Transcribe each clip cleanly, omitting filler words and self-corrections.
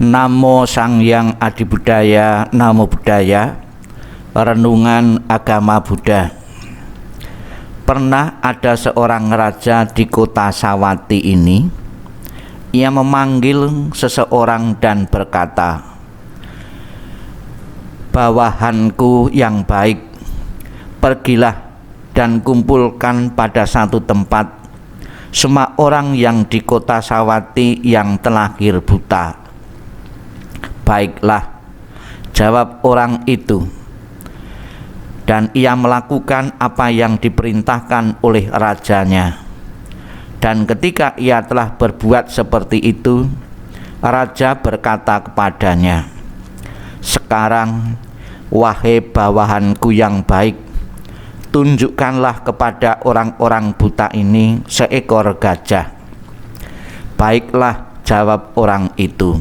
Namo Sang Hyang Adibudaya, Namo Buddhaya, Renungan Agama Buddha. Pernah ada seorang raja di kota Sawati ini. Ia memanggil seseorang dan berkata, "Bawahanku yang baik, pergilah dan kumpulkan pada satu tempat semua orang yang di kota Sawati yang terlahir buta." "Baiklah," jawab orang itu. Dan ia melakukan apa yang diperintahkan oleh rajanya. Dan ketika ia telah berbuat seperti itu, raja berkata kepadanya, "Sekarang, wahai bawahanku yang baik, tunjukkanlah kepada orang-orang buta ini seekor gajah." "Baiklah," jawab orang itu.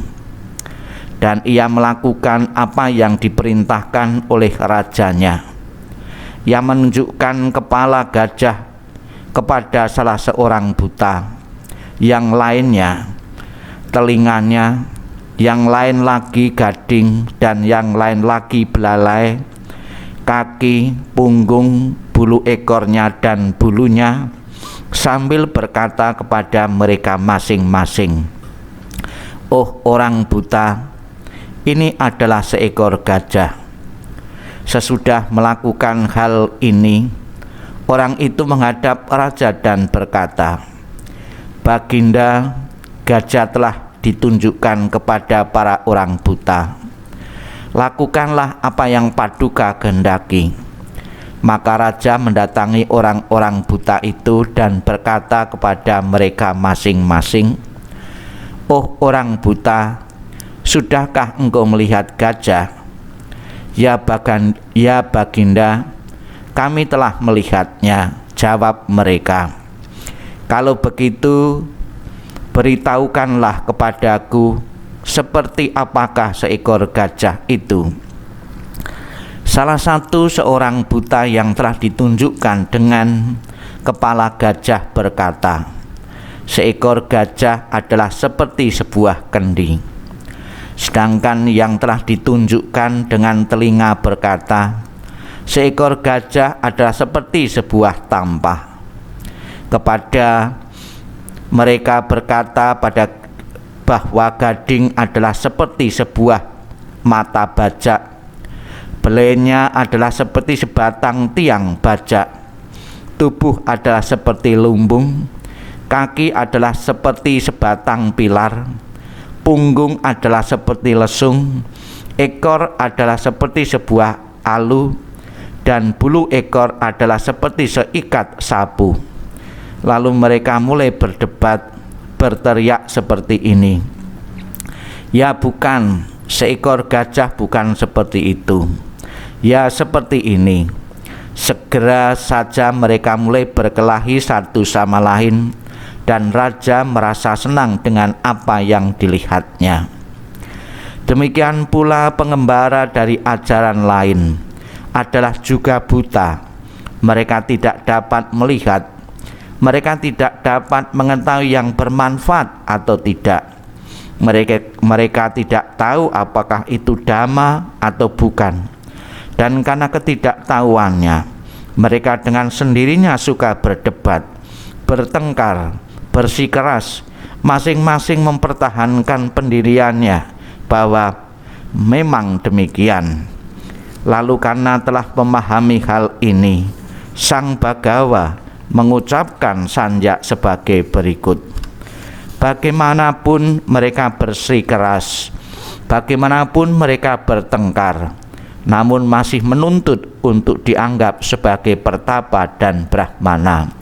Dan ia melakukan apa yang diperintahkan oleh rajanya. Ia menunjukkan kepala gajah kepada salah seorang buta, yang lainnya telinganya, yang lain lagi gading, dan yang lain lagi belalai, kaki, punggung, bulu ekornya, dan bulunya, sambil berkata kepada mereka masing-masing, "Oh orang buta, ini adalah seekor gajah." Sesudah melakukan hal ini, orang itu menghadap raja dan berkata, "Baginda, gajah telah ditunjukkan kepada para orang buta. Lakukanlah apa yang Paduka kehendaki." Maka raja mendatangi orang-orang buta itu dan berkata kepada mereka masing-masing, "Oh orang buta, sudahkah engkau melihat gajah?" Ya Baginda, kami telah melihatnya," jawab mereka. "Kalau begitu, beritahukanlah kepadaku seperti apakah seekor gajah itu." Salah satu seorang buta yang telah ditunjukkan dengan kepala gajah berkata, "Seekor gajah adalah seperti sebuah kendi." Sedangkan yang telah ditunjukkan dengan telinga berkata, "Seekor gajah adalah seperti sebuah tampah." Kepada mereka berkata bahwa gading adalah seperti sebuah mata bajak, belainya adalah seperti sebatang tiang bajak, tubuh adalah seperti lumbung, kaki adalah seperti sebatang pilar, punggung adalah seperti lesung, ekor adalah seperti sebuah alu, dan bulu ekor adalah seperti seikat sapu. Lalu mereka mulai berdebat, berteriak seperti ini, "Ya bukan, seekor gajah bukan seperti itu. Ya seperti ini." Segera saja mereka mulai berkelahi satu sama lain, dan raja merasa senang dengan apa yang dilihatnya. Demikian pula pengembara dari ajaran lain adalah juga buta. Mereka tidak dapat melihat, mereka tidak dapat mengetahui yang bermanfaat atau tidak. Mereka tidak tahu apakah itu dhamma atau bukan. Dan karena ketidaktahuannya, mereka dengan sendirinya suka berdebat, bertengkar, bersikeras, masing-masing mempertahankan pendiriannya bahwa memang demikian. Lalu karena telah memahami hal ini, Sang Bhagawa mengucapkan sanjak sebagai berikut, "Bagaimanapun mereka bersikeras, bagaimanapun mereka bertengkar, namun masih menuntut untuk dianggap sebagai pertapa dan brahmana.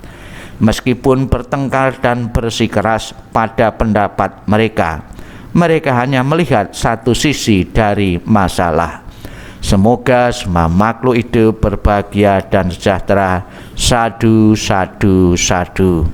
Meskipun bertengkar dan bersikeras pada pendapat mereka, mereka hanya melihat satu sisi dari masalah." Semoga semua makhluk hidup berbahagia dan sejahtera. Sadhu, sadhu, sadhu.